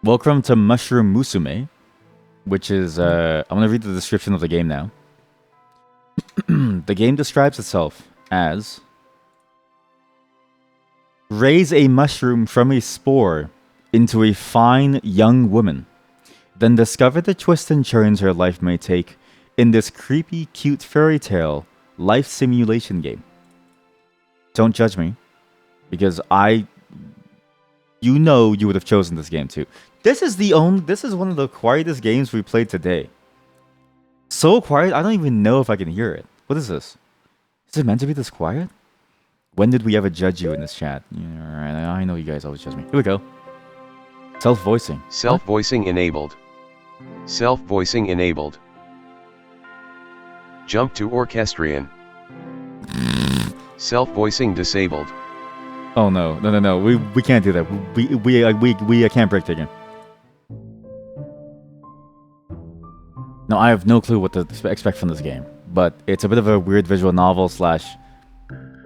Welcome to Mushroom Musume, which is, I'm going to read the description of the game now. The game describes itself as raise a mushroom from a spore into a fine young woman, then discover the twists and turns her life may take in this creepy, cute fairy tale life simulation game. Don't judge me, because you know you would have chosen this game too. This is one of the quietest games we played today. So quiet, I don't even know if I can hear it. What is this? Is it meant to be this quiet? When did we ever judge you in this chat? Yeah, I know you guys always judge me. Here we go. Self-voicing. Self-voicing enabled. Self-voicing enabled. Jump to orchestrion. Self-voicing disabled. Oh no. We can't do that. We can't break the game. No, I have no clue what to expect from this game, but it's a bit of a weird visual novel slash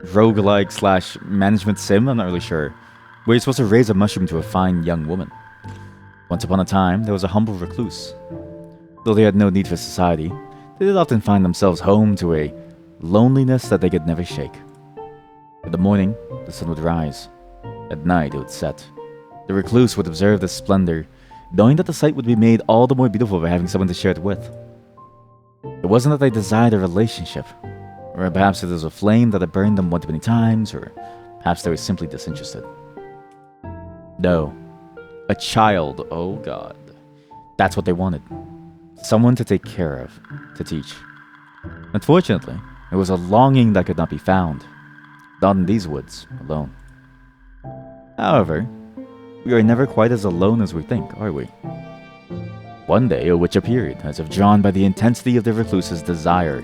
roguelike slash management sim, I'm not really sure, where you're supposed to raise a mushroom to a fine young woman. Once upon a time, there was a humble recluse. Though they had no need for society, they did often find themselves home to a loneliness that they could never shake. In the morning, the sun would rise. At night, it would set. The recluse would observe the splendor, knowing that the sight would be made all the more beautiful by having someone to share it with. It wasn't that they desired a relationship, or perhaps it was a flame that had burned them one too many times, or perhaps they were simply disinterested. No. A child, oh god. That's what they wanted. Someone to take care of, to teach. Unfortunately, it was a longing that could not be found. Not in these woods, alone. However, we are never quite as alone as we think, are we? One day, a witch appeared, as if drawn by the intensity of the recluse's desire.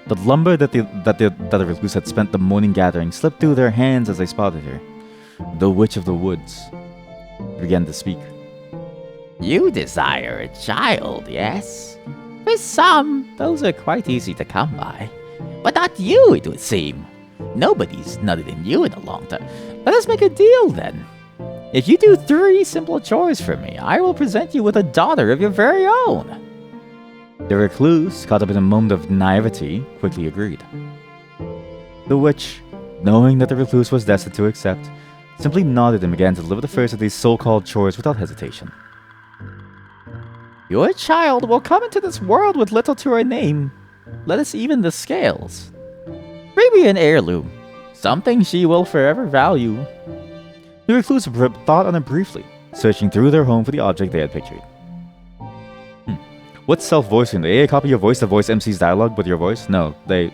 The lumber that the recluse had spent the morning gathering slipped through their hands as they spotted her. The witch of the woods began to speak. You desire a child, yes? For some, those are quite easy to come by. But not you, it would seem. Nobody's nutted in you in a long time. Let us make a deal, then. If you do 3 simple chores for me, I will present you with a daughter of your very own. The recluse, caught up in a moment of naivety, quickly agreed. The witch, knowing that the recluse was destined to accept, simply nodded and began to deliver the first of these so-called chores without hesitation. Your child will come into this world with little to her name. Let us even the scales. Bring me an heirloom, something she will forever value. The recluse thought on it briefly, searching through their home for the object they had pictured. What's self-voicing? The AI copy your voice to voice MC's dialogue with your voice? No, it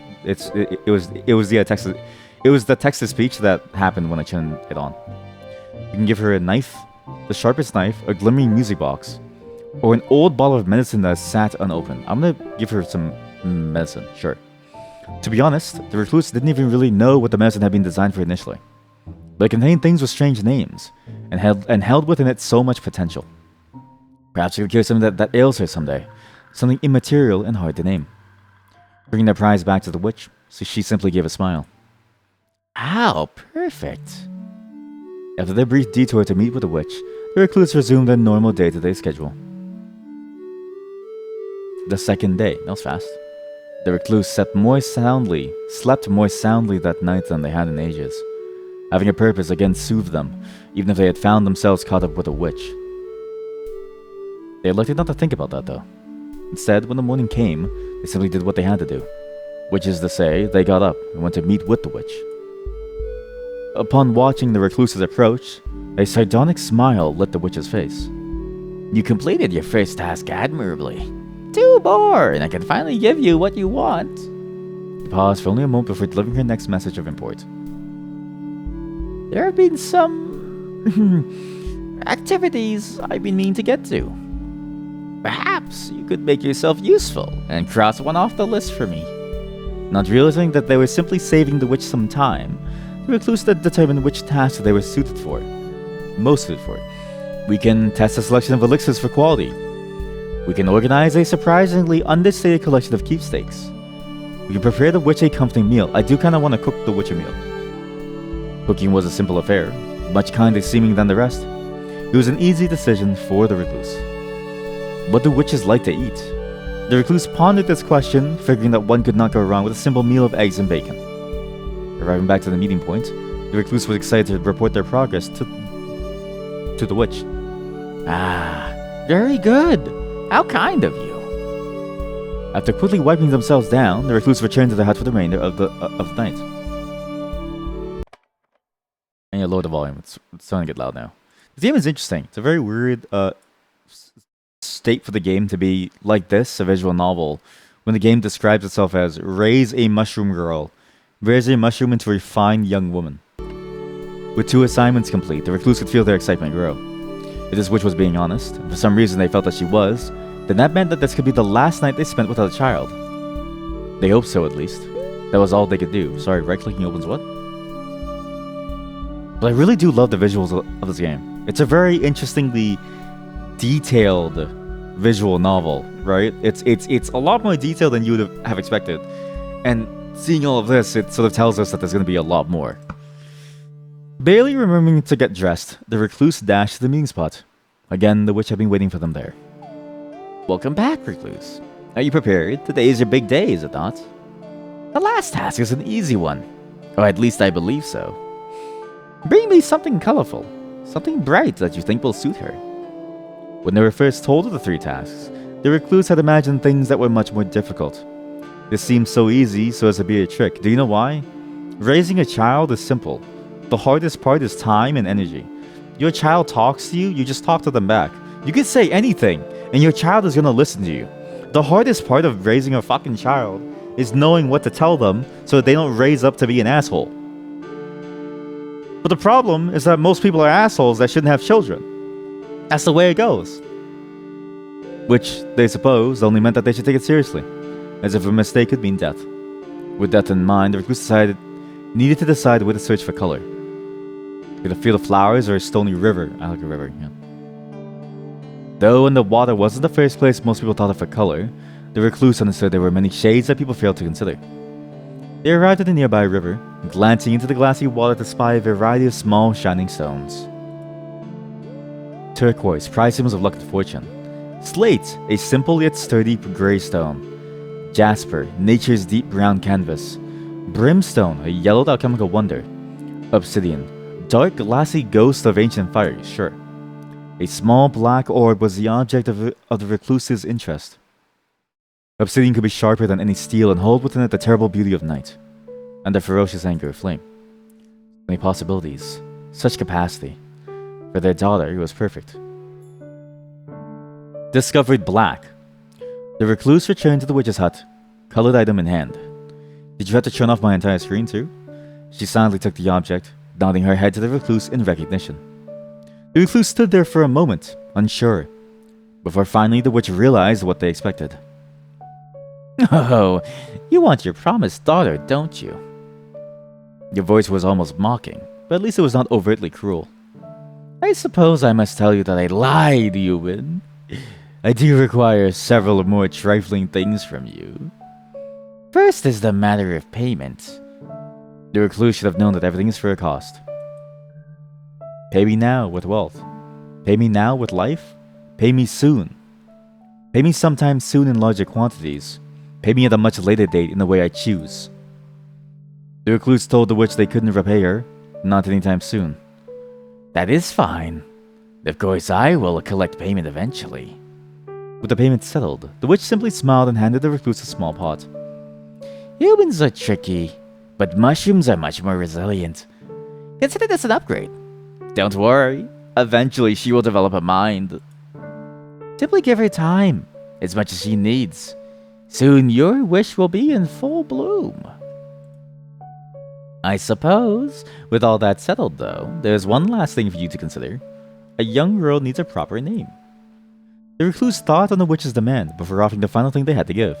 was the text-to-speech that happened when I turned it on. You can give her a knife, the sharpest knife, a glimmering music box, or an old bottle of medicine that sat unopened. I'm gonna give her some medicine, sure. To be honest, the recluse didn't even really know what the medicine had been designed for initially. But it contained things with strange names, and held within it so much potential. Perhaps she could cure something that ails her someday, something immaterial and hard to name. Bringing their prize back to the witch, so she simply gave a smile. How perfect. After their brief detour to meet with the witch, the recluse resumed their normal day-to-day schedule. The second day, that was fast. The recluse slept more soundly that night than they had in ages. Having a purpose again soothed them, even if they had found themselves caught up with a witch. They elected not to think about that, though. Instead, when the morning came, they simply did what they had to do. Which is to say, they got up and went to meet with the witch. Upon watching the recluse's approach, a sardonic smile lit the witch's face. You completed your first task admirably. 2 more, and I can finally give you what you want. She paused for only a moment before delivering her next message of import. There have been some activities I've been meaning to get to. Perhaps you could make yourself useful and cross one off the list for me. Not realizing that they were simply saving the witch some time, the recluse determined which tasks they were most suited for. We can test a selection of elixirs for quality. We can organize a surprisingly understated collection of keepsakes. We can prepare the witch a comforting meal. I do kind of want to cook the witch a meal. Cooking was a simple affair, much kinder seeming than the rest. It was an easy decision for the recluse. What do witches like to eat? The recluse pondered this question, figuring that one could not go wrong with a simple meal of eggs and bacon. Arriving back to the meeting point, the recluse was excited to report their progress to the witch. Ah, very good. How kind of you. After quickly wiping themselves down, the recluse returned to the hut for the remainder of the night. And you lower the volume. It's starting to get loud now. This game is interesting. It's a very weird state for the game to be like this, a visual novel, when the game describes itself as raise a mushroom girl, raise a mushroom into a refined young woman. With 2 assignments complete, the recluse could feel their excitement grow. If this witch was being honest, and for some reason they felt that she was, then that meant that this could be the last night they spent without a child. They hoped so, at least. That was all they could do. Sorry, right-clicking opens what? But I really do love the visuals of this game. It's a very interestingly detailed visual novel, right? It's a lot more detailed than you would have expected. And seeing all of this, it sort of tells us that there's going to be a lot more. Barely remembering to get dressed, the recluse dashed to the meeting spot. Again, the witch had been waiting for them there. Welcome back, recluse. Are you prepared? Today is your big day, is it not? The last task is an easy one. Or at least I believe so. Bring me something colorful. Something bright that you think will suit her. When they were first told of the 3 tasks, the recluse had imagined things that were much more difficult. This seemed so easy so as to be a trick. Do you know why? Raising a child is simple. The hardest part is time and energy. Your child talks to you, you just talk to them back. You can say anything, and your child is gonna listen to you. The hardest part of raising a fucking child is knowing what to tell them so that they don't raise up to be an asshole. But the problem is that most people are assholes that shouldn't have children. That's the way it goes. Which, they supposed, only meant that they should take it seriously, as if a mistake could mean death. With that in mind, the recluse needed to decide where to search for color. Could a field of flowers or a stony river? I like a river, yeah. Though in the water wasn't the first place most people thought of for color, the recluse understood there were many shades that people failed to consider. They arrived at a nearby river, glancing into the glassy water to spy a variety of small shining stones. Turquoise, prized symbols of luck and fortune. Slate, a simple yet sturdy grey stone. Jasper, nature's deep brown canvas. Brimstone, a yellowed alchemical wonder. Obsidian, dark glassy ghost of ancient fires, sure. A small black orb was the object of the recluse's interest. Obsidian could be sharper than any steel and hold within it the terrible beauty of night, and the ferocious anger of flame. Many possibilities, such capacity. For their daughter, it was perfect. Discovered black. The recluse returned to the witch's hut, colored item in hand. Did you have to turn off my entire screen too? She silently took the object, nodding her head to the recluse in recognition. The recluse stood there for a moment, unsure, before finally the witch realized what they expected. Oh, you want your promised daughter, don't you? Your voice was almost mocking, but at least it was not overtly cruel. I suppose I must tell you that I lied, human. I do require several more trifling things from you. First is the matter of payment. The recluse should have known that everything is for a cost. Pay me now with wealth. Pay me now with life. Pay me soon. Pay me sometime soon in larger quantities. Pay me at a much later date in the way I choose. The recluse told the witch they couldn't repay her, not anytime soon. That is fine. Of course, I will collect payment eventually. With the payment settled, the witch simply smiled and handed the recluse a small pot. Humans are tricky, but mushrooms are much more resilient. Consider this an upgrade. Don't worry, eventually she will develop a mind. Simply give her time, as much as she needs. Soon your wish will be in full bloom. I suppose, with all that settled though, there's one last thing for you to consider. A young girl needs a proper name. The recluse thought on the witch's demand before offering the final thing they had to give.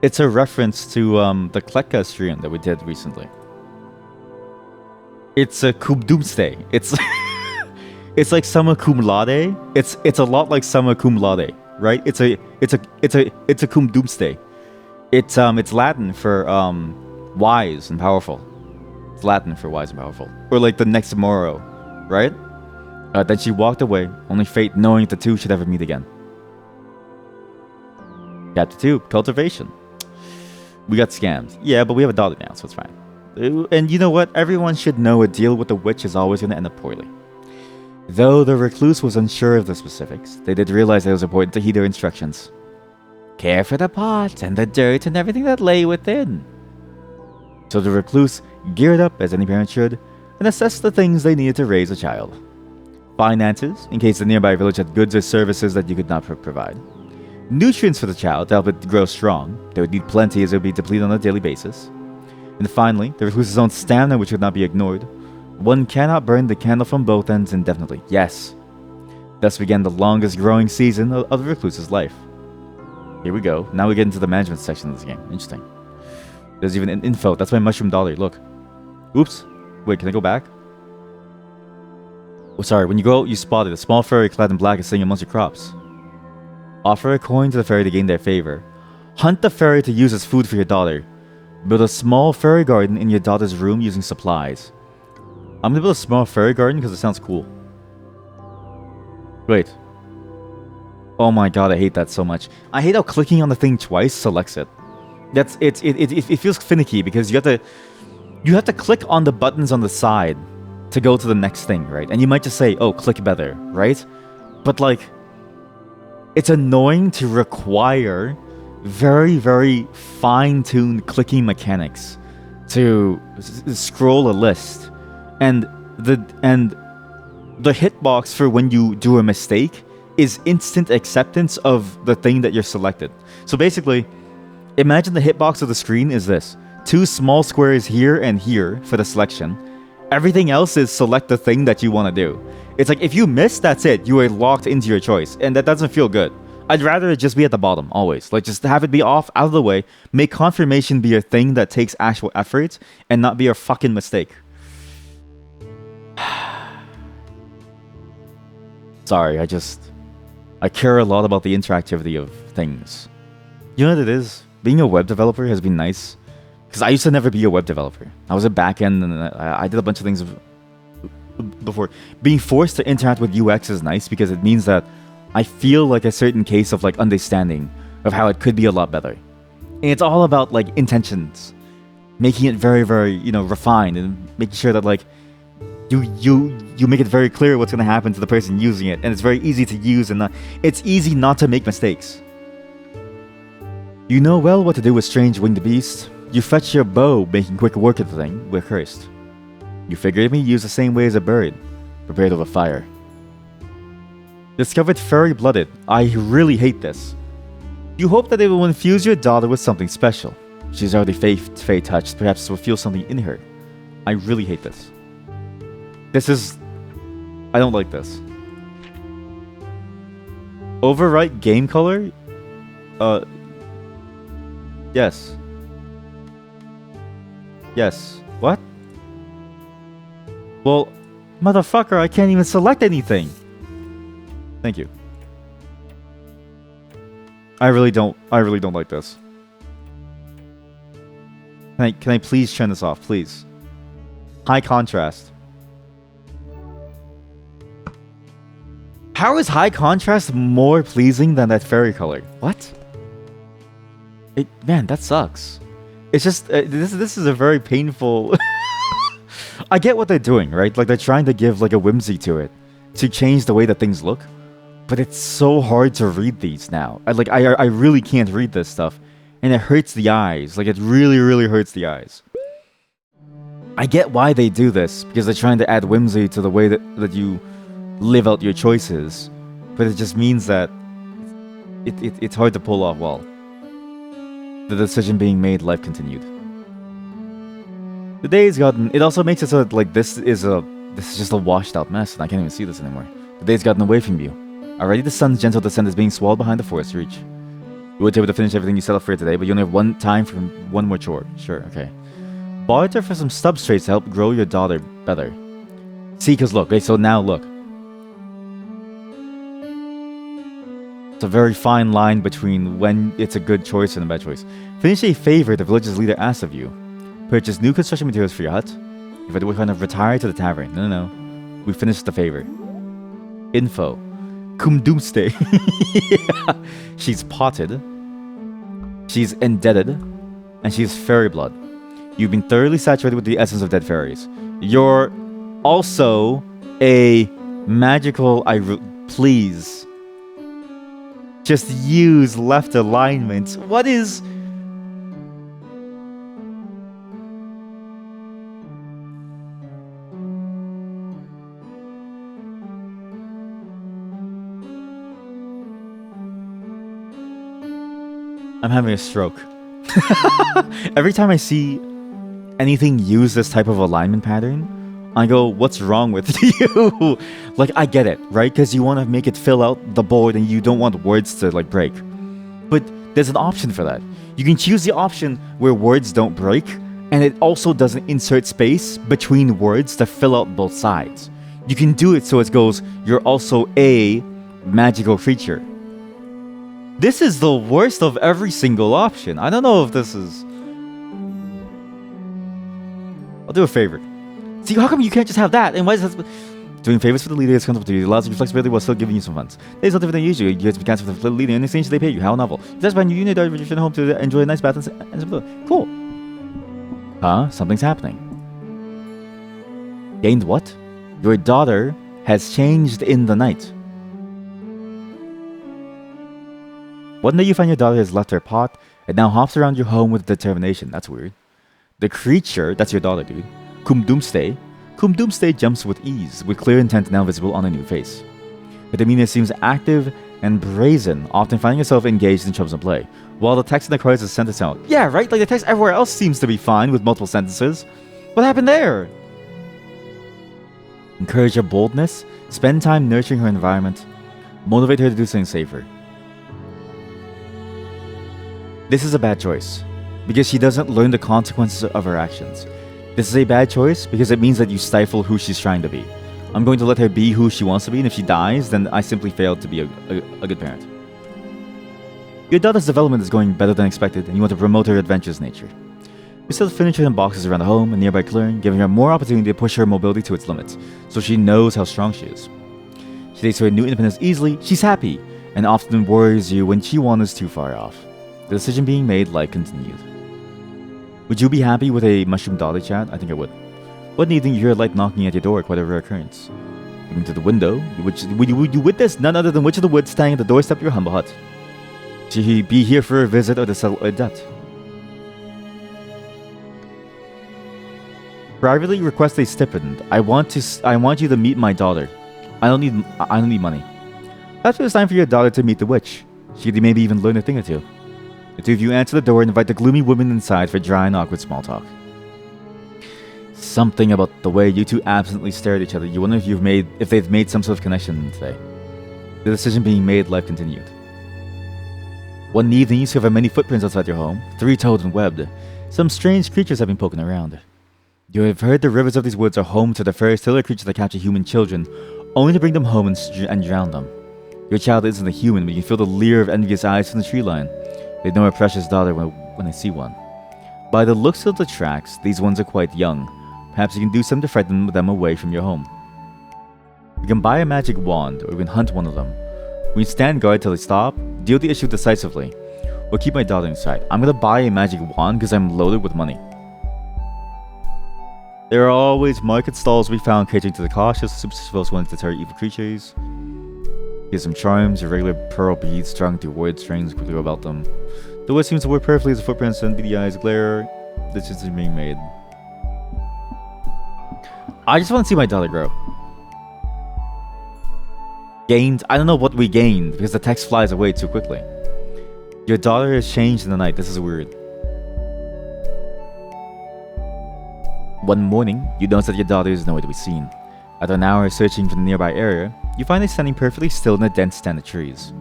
It's a reference to the Kleka stream that we did recently. It's a Kubdoomsday. It's It's like summa cum laude. It's a lot like summa cum laude, right? It's a cum doomsday. It's Latin for wise and powerful. It's Latin for wise and powerful. Or like the next tomorrow, right? Then she walked away, only fate knowing if the two should ever meet again. Chapter 2, Cultivation. We got scammed. Yeah, but we have a daughter now, so it's fine. And you know what? Everyone should know a deal with the witch is always going to end up poorly. Though the recluse was unsure of the specifics, they did realize it was important to heed their instructions. Care for the pot and the dirt and everything that lay within. So the recluse geared up as any parent should and assessed the things they needed to raise a child. Finances, in case the nearby village had goods or services that you could not provide. Nutrients for the child to help it grow strong. They would need plenty as it would be depleted on a daily basis. And finally, the recluse's own stamina, which could not be ignored. One cannot burn the candle from both ends indefinitely. Yes. Thus began the longest growing season of the recluse's life. Here we go. Now we get into the management section of this game. Interesting. There's even an info. That's my mushroom dollar. Look. Oops. Wait, can I go back? Oh, sorry. When you go out, you spot it. A small fairy clad in black is sitting amongst your crops. Offer a coin to the fairy to gain their favor. Hunt the fairy to use as food for your daughter. Build a small fairy garden in your daughter's room using supplies. I'm gonna build a small fairy garden because it sounds cool. Wait. Oh my god, I hate that so much. I hate how clicking on the thing twice selects it. It feels finicky because you have to click on the buttons on the side to go to the next thing, right? And you might just say, oh, click better, right? But like, it's annoying to require very, very fine-tuned clicking mechanics to scroll a list. And the hitbox for when you do a mistake is instant acceptance of the thing that you're selected. So basically, imagine the hitbox of the screen is this. 2 small squares here and here for the selection. Everything else is select the thing that you want to do. It's like if you miss, that's it. You are locked into your choice. And that doesn't feel good. I'd rather it just be at the bottom, always. Like, just have it be off, out of the way. Make confirmation be a thing that takes actual effort and not be a fucking mistake. Sorry, I care a lot about the interactivity of things. You know what it is? Being a web developer has been nice. Because I used to never be a web developer. I was a backend and I did a bunch of things before. Being forced to interact with UX is nice because it means that I feel like a certain case of like understanding of how it could be a lot better. And it's all about like intentions. Making it very, very, refined and making sure that like you make it very clear what's going to happen to the person using it. And it's very easy to use and it's easy not to make mistakes. You know well what to do with strange winged beasts. You fetch your bow, making quick work of the thing. We're cursed. You figure me use the same way as a bird, prepared over fire. Discovered fairy-blooded. I really hate this. You hope that it will infuse your daughter with something special. She's already fey-touched. Perhaps it will feel something in her. I really hate this. I don't like this. Overwrite game color? Yes. Yes. What? Well, motherfucker, I can't even select anything. Thank you. I really don't like this. Can I please turn this off, please? High contrast. How is high contrast more pleasing than that fairy color? What? Man, that sucks. It's just this is a very painful. I get what they're doing, right? Like they're trying to give like a whimsy to it, to change the way that things look. But it's so hard to read these now. I really can't read this stuff, and it hurts the eyes. Like it really, really hurts the eyes. I get why they do this because they're trying to add whimsy to the way that you live out your choices, but it just means that it's hard to pull off well. The decision being made, life continued. The day's gotten. It also makes it so that like this is just a washed out mess, and I can't even see this anymore. The day's gotten away from you. Already the sun's gentle descent is being swallowed behind the forest reach. You would be able to finish everything you set up for today, but you only have one time for one more chore. Sure, okay. Barter for some substrates to help grow your daughter better. See, cause look, okay, so now look. It's a very fine line between when it's a good choice and a bad choice. Finish a favor the village's leader asks of you. Purchase new construction materials for your hut. If I kind of retire to the tavern. No. We finished the favor. Info. Doomsday. Yeah. She's potted. She's indebted. And she's fairy blood. You've been thoroughly saturated with the essence of dead fairies. You're also a magical... Please. Just use left alignment. What is... I'm having a stroke. Every time I see anything use this type of alignment pattern, I go, what's wrong with you? Like, I get it, right? Because you want to make it fill out the board and you don't want words to, like, break. But there's an option for that. You can choose the option where words don't break, and it also doesn't insert space between words to fill out both sides. You can do it so it goes, you're also a magical creature. This is the worst of every single option. I don't know if this is... I'll do a favor. See, how come you can't just have that? And why is this... Doing favors for the leader is comfortable to you. It allows you flexibility while still giving you some funds. There's no different than usual. You get to be cancelled for the leader. In exchange, they pay you. How novel. That's when you unit are return home to enjoy a nice bath and some food. Cool. Huh? Something's happening. Gained what? Your daughter has changed in the night. One day you find your daughter has left her pot and now hops around your home with determination. That's weird. The creature, that's your daughter, dude. Doomsday jumps with ease, with clear intent now visible on a new face. Her demeanor seems active and brazen, often finding herself engaged in troublesome play, while the text in the cards is sentence out. Yeah, right? Like the text everywhere else seems to be fine with multiple sentences. What happened there? Encourage her boldness, spend time nurturing her environment, motivate her to do something safer. This is a bad choice, because she doesn't learn the consequences of her actions. This is a bad choice because it means that you stifle who she's trying to be. I'm going to let her be who she wants to be, and if she dies, then I simply failed to be a good parent. Your daughter's development is going better than expected, and you want to promote her adventurous nature. You set furniture and boxes around the home and nearby clearing, giving her more opportunity to push her mobility to its limits, so she knows how strong she is. She takes her new independence easily, she's happy, and often worries you when she wanders too far off. The decision being made, life continued. Would you be happy with a mushroom dolly, chat? I think I would. One evening, you hear a light knocking at your door, quite a rare occurrence. Looking to the window, would you witness none other than Witch of the Woods standing at the doorstep of your humble hut? Should he be here for a visit or to settle a debt? Privately request a stipend. I want you to meet my daughter. I don't need money. Perhaps it's time for your daughter to meet the witch. She could maybe even learn a thing or two. The two of you answer the door and invite the gloomy woman inside for dry and awkward small talk. Something about the way you two absently stare at each other. You wonder if they've made some sort of connection today. The decision being made, life continued. One evening, you discover many footprints outside your home, three-toed and webbed. Some strange creatures have been poking around. You have heard the rivers of these woods are home to the fairy killer creatures that capture human children, only to bring them home and drown them. Your child isn't a human, but you feel the leer of envious eyes from the tree line. They know a precious daughter when they see one. By the looks of the tracks, these ones are quite young. Perhaps you can do something to frighten them away from your home. You can buy a magic wand, or you can hunt one of them. When you stand guard till they stop, deal the issue decisively. Or keep my daughter inside. I'm gonna buy a magic wand because I'm loaded with money. There are always market stalls we found catering to the cautious, superstitious ones to deter evil creatures. Here's some charms, your regular pearl beads strung through wood strings quickly about them. The wood seems to work perfectly as the footprints and beady eyes glare. This is being made. I just want to see my daughter grow. Gained? I don't know what we gained because the text flies away too quickly. Your daughter has changed in the night. This is weird. One morning, you notice that your daughter is nowhere to be seen. After an hour searching for the nearby area, you find her standing perfectly still in a dense stand of trees.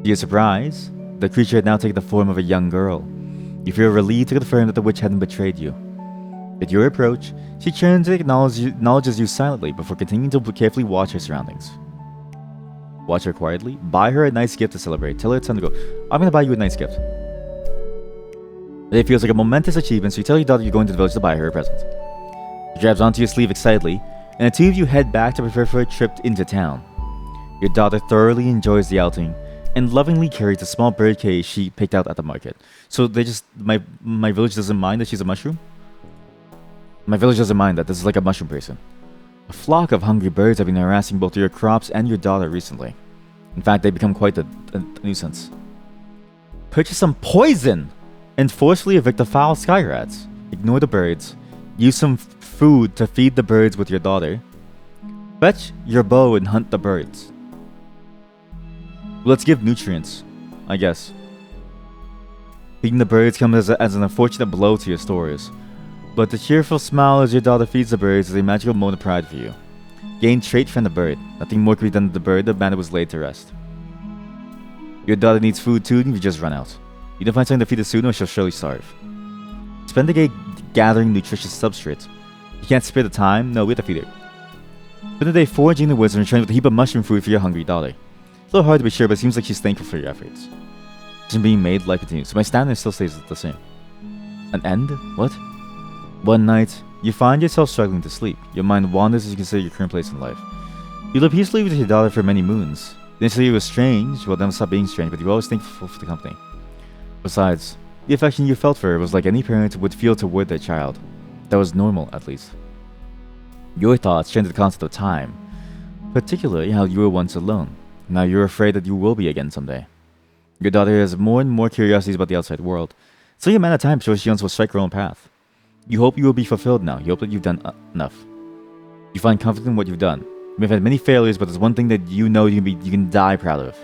To your surprise, the creature had now taken the form of a young girl. You feel relieved to confirm that the witch hadn't betrayed you. At your approach, she turns and acknowledges you silently before continuing to carefully watch her surroundings. Watch her quietly. Buy her a nice gift to celebrate. Tell her it's time to go. I'm gonna buy you a nice gift. It feels like a momentous achievement, so you tell your daughter you're going to the village to buy her a present. She grabs onto your sleeve excitedly, and the two of you head back to prepare for a trip into town. Your daughter thoroughly enjoys the outing and lovingly carries a small bird cage she picked out at the market. So they just my village doesn't mind that she's a mushroom? My village doesn't mind that this is like a mushroom person. A flock of hungry birds have been harassing both your crops and your daughter recently. In fact, they've become quite a nuisance. Purchase some poison and forcefully evict the foul sky rats. Ignore the birds. Use some food to feed the birds with your daughter. Fetch your bow and hunt the birds. Let's give nutrients, I guess. Feeding the birds comes as an unfortunate blow to your stores. But the cheerful smile as your daughter feeds the birds is a magical moment of pride for you. Gain trait from the bird. Nothing more can be done to the bird. The bandit was laid to rest. Your daughter needs food too, and you just run out. You don't find something to feed her soon, or she'll surely starve. Spend the day gathering nutritious substrate. You can't spare the time? No, we have to feed her. Spend the day foraging in the woods and returning with a heap of mushroom food for your hungry daughter. It's a little hard to be sure, but it seems like she's thankful for your efforts. Decision being made, life continues. So my standard still stays the same. An end? What? One night, you find yourself struggling to sleep. Your mind wanders as you consider your current place in life. You live peacefully with your daughter for many moons. Initially it was strange, well then it stopped being strange, but you were always thankful for the company. Besides, the affection you felt for her was like any parent would feel toward their child. That was normal, at least. Your thoughts turned to the concept of time, particularly how you were once alone. Now you're afraid that you will be again someday. Your daughter has more and more curiosities about the outside world, so your amount of time shows she wants to strike her own path. You hope you will be fulfilled now. You hope that you've done enough. You find confidence in what you've done. You may have had many failures, but there's one thing that you know you can die proud of.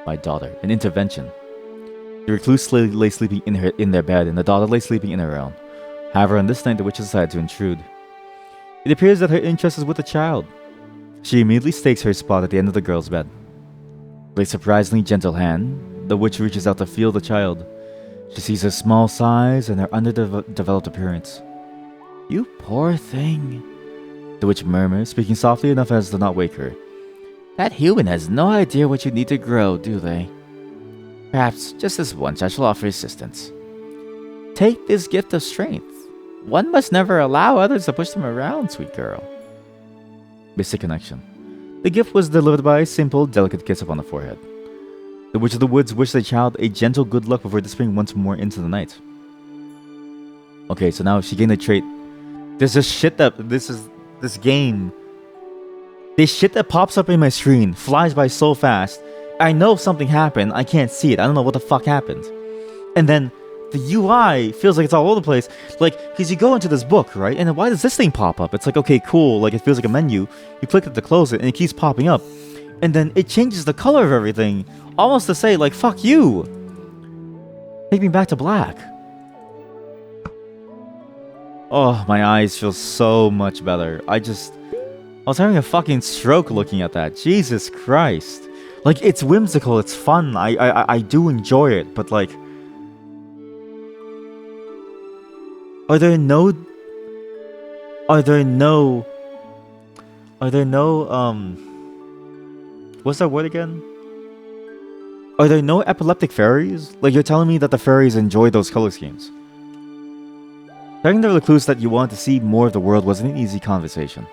My daughter. An intervention. The recluse lay sleeping in their bed, and the daughter lay sleeping in her own. However, on this night, the witch decided to intrude. It appears that her interest is with the child. She immediately stakes her spot at the end of the girl's bed. With a surprisingly gentle hand, the witch reaches out to feel the child. She sees her small size and her underdeveloped appearance. You poor thing, the witch murmurs, speaking softly enough as to not wake her. That human has no idea what you need to grow, do they? Perhaps just this once I shall offer assistance. Take this gift of strength. One must never allow others to push them around, sweet girl. Mystic connection. The gift was delivered by a simple, delicate kiss upon the forehead. The Witch of the Woods wished the child a gentle good luck before disappearing once more into the night. Okay, so now she gained a trait. There's this shit that this game. This shit that pops up in my screen flies by so fast. I know something happened. I can't see it. I don't know what the fuck happened. And then the UI feels like it's all over the place. Like, because you go into this book, right? And then why does this thing pop up? It's like, okay, cool. Like, it feels like a menu. You click it to close it, and it keeps popping up. And then it changes the color of everything. Almost to say, like, fuck you. Take me back to black. Oh, my eyes feel so much better. I was having a fucking stroke looking at that. Jesus Christ. Like, it's whimsical, it's fun. I do enjoy it, but like, Are there no what's that word again? Are there no epileptic fairies? Like, you're telling me that the fairies enjoy those color schemes. Telling the recluse that you wanted to see more of the world wasn't an easy conversation.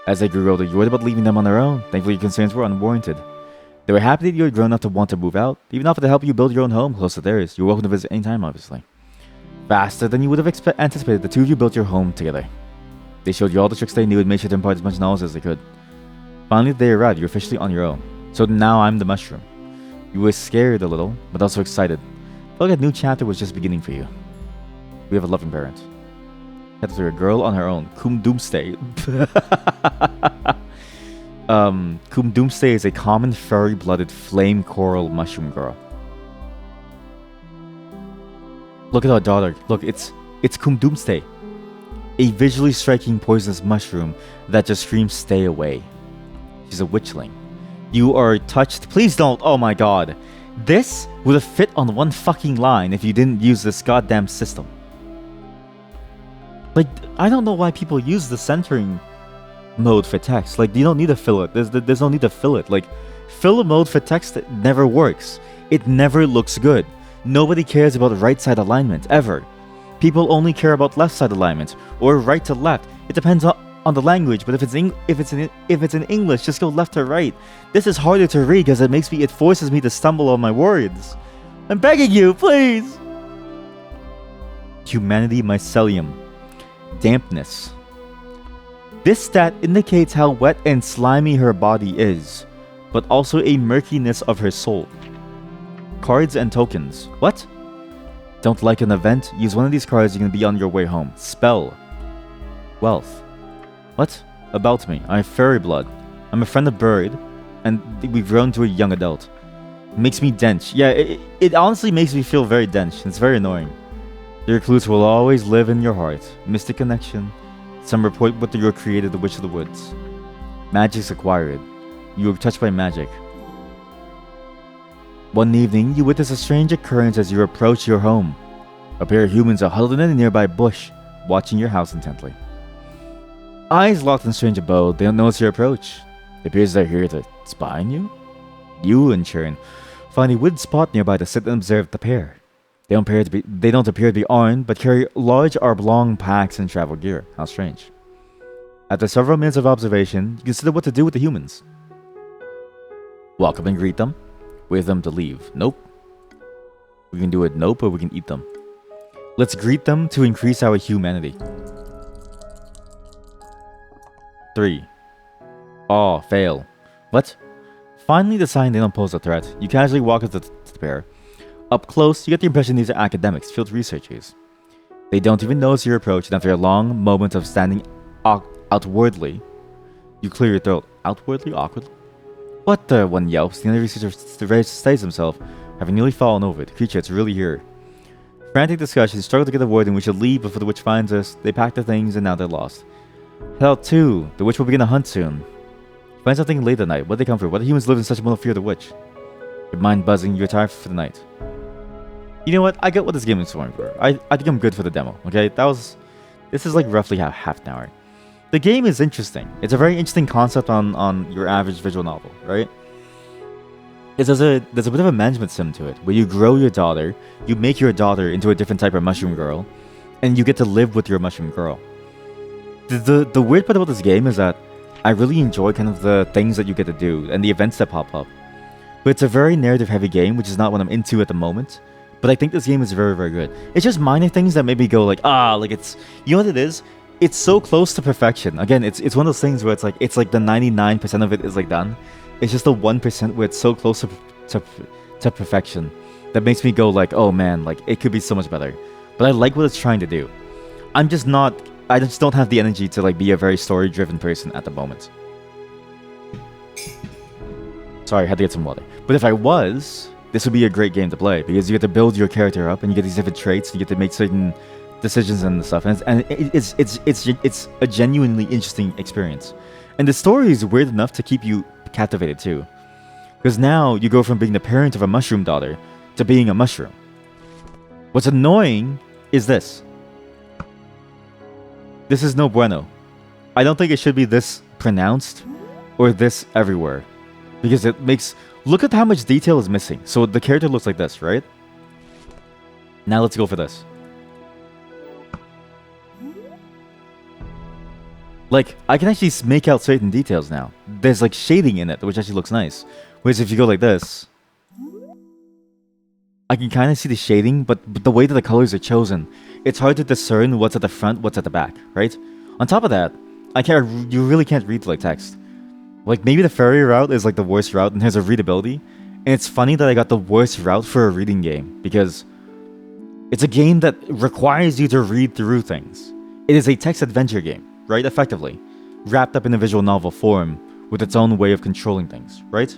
As they grew older, you worried about leaving them on their own. Thankfully, your concerns were unwarranted. They were happy that you had grown up to want to move out, even offered to help you build your own home close to theirs. You were welcome to visit anytime, obviously. Faster than you would have anticipated, the two of you built your home together. They showed you all the tricks they knew and made sure to impart as much knowledge as they could. Finally, they arrived. You're officially on your own. So now I'm the mushroom. You were scared a little, but also excited. Felt like a new chapter was just beginning for you. We have a loving parent. Had to a girl on her own. Kum Doomsday. Kum Doomsday is a common furry-blooded flame coral mushroom girl. Look at our daughter. Look, it's Kum Doomsday. A visually striking poisonous mushroom that just screams stay away. She's a witchling. You are touched. Please don't. Oh my god. This would have fit on one fucking line if you didn't use this goddamn system. Like, I don't know why people use the centering mode for text. Like, you don't need to fill it. There's no need to fill it. Like, filler mode for text never works. It never looks good. Nobody cares about right side alignment ever. People only care about left side alignment or right to left. It depends on the language. But if it's in English, just go left to right. This is harder to read because it forces me to stumble on my words. I'm begging you, please. Humanity mycelium. Dampness. This stat indicates how wet and slimy her body is, but also a murkiness of her soul. Cards and tokens. What? Don't like an event? Use one of these cards, you can be on your way home. Spell. Wealth. What? About me. I have fairy blood. I'm a friend of Bird, and we've grown to a young adult. Makes me dense. Yeah, it honestly makes me feel very dense. It's very annoying. Your recluse will always live in your heart. Mystic connection. Some report what you created the Witch of the Woods. Magic's acquired. You were touched by magic. One evening, you witness a strange occurrence as you approach your home. A pair of humans are huddled in a nearby bush, watching your house intently. Eyes locked in strange abode, they don't notice your approach. It appears they're here to spy on you. You, in turn, find a wood spot nearby to sit and observe the pair. They don't appear to be armed, but carry large oblong packs and travel gear. How strange. After several minutes of observation, you consider what to do with the humans. Walk up and greet them. Wait for them to leave. Nope. We can do it nope, or we can eat them. Let's greet them to increase our humanity. 3. Aw, fail. What? Finally deciding they don't pose a threat, you casually walk up to the pair. Up close, you get the impression these are academics, field researchers. They don't even notice your approach, and after a long moment of standing outwardly, you clear your throat. Outwardly? Awkwardly? What the? One yelps. The other researcher stays himself, having nearly fallen over. The creature, it's really here. Frantic discussions struggle to get the word in. We should leave before the witch finds us. They pack their things and now they're lost. Hell 2. The witch will begin a hunt soon. Find something late at night. What they come for? Why do humans live in such mortal fear of the witch? Your mind buzzing, you retire for the night. You know what? I get what this game is going for. I think I'm good for the demo. Okay, this is like roughly half an hour. The game is interesting. It's a very interesting concept on your average visual novel, right? There's a bit of a management sim to it, where you grow your daughter, you make your daughter into a different type of mushroom girl, and you get to live with your mushroom girl. The weird part about this game is that I really enjoy kind of the things that you get to do and the events that pop up. But it's a very narrative heavy game, which is not what I'm into at the moment. But I think this game is very, very good. It's just minor things that maybe go like, it's, you know what it is? It's so close to perfection. Again, it's one of those things where it's like the 99% of it is like done. It's just the 1% where it's so close to perfection that makes me go like, oh man, like it could be so much better. But I like what it's trying to do. I just don't have the energy to like be a very story-driven person at the moment. Sorry, I had to get some water. But if I was, this would be a great game to play because you get to build your character up and you get these different traits and you get to make certain decisions and stuff, and it's a genuinely interesting experience. And the story is weird enough to keep you captivated too, because now you go from being the parent of a mushroom daughter to being a mushroom. What's annoying is this. This is no bueno. I don't think it should be this pronounced or this everywhere, because it makes, look at how much detail is missing. So the character looks like this, right? Now let's go for this. Like, I can actually make out certain details now. There's like shading in it, which actually looks nice. Whereas if you go like this, I can kind of see the shading, but the way that the colors are chosen, it's hard to discern what's at the front, what's at the back, right? On top of that, you really can't read like text. Like maybe the fairy route is like the worst route in terms of readability. And it's funny that I got the worst route for a reading game because it's a game that requires you to read through things. It is a text adventure game, right? Effectively, wrapped up in a visual novel form with its own way of controlling things, right?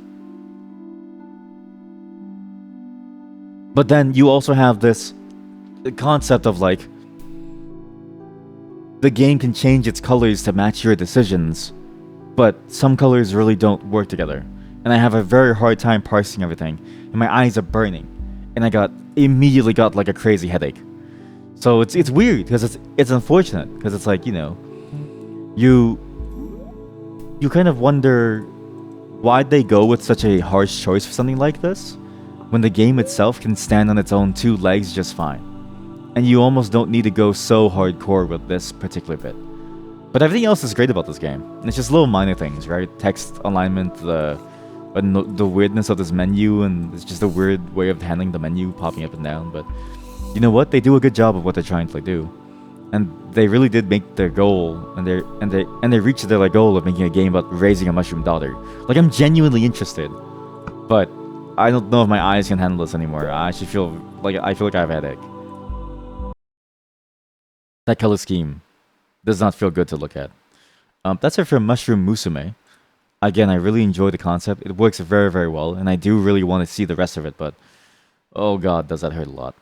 But then you also have this concept of like, the game can change its colors to match your decisions, but some colors really don't work together. And I have a very hard time parsing everything, and my eyes are burning, and I immediately got like a crazy headache. So it's weird because it's unfortunate because it's like, you know, you you kind of wonder why'd they go with such a harsh choice for something like this, when the game itself can stand on its own two legs just fine. And you almost don't need to go so hardcore with this particular bit. But everything else is great about this game. It's just little minor things, right? Text alignment, the weirdness of this menu, and it's just a weird way of handling the menu, popping up and down. But you know what? They do a good job of what they're trying to do, and they really did make their goal, and they reached their goal of making a game about raising a mushroom daughter. Like, I'm genuinely interested, but I don't know if my eyes can handle this anymore. I feel like I have a headache. That color scheme does not feel good to look at. That's it for Mushroom Musume. Again, I really enjoy the concept. It works very, very well, and I do really want to see the rest of it, but oh god, does that hurt a lot.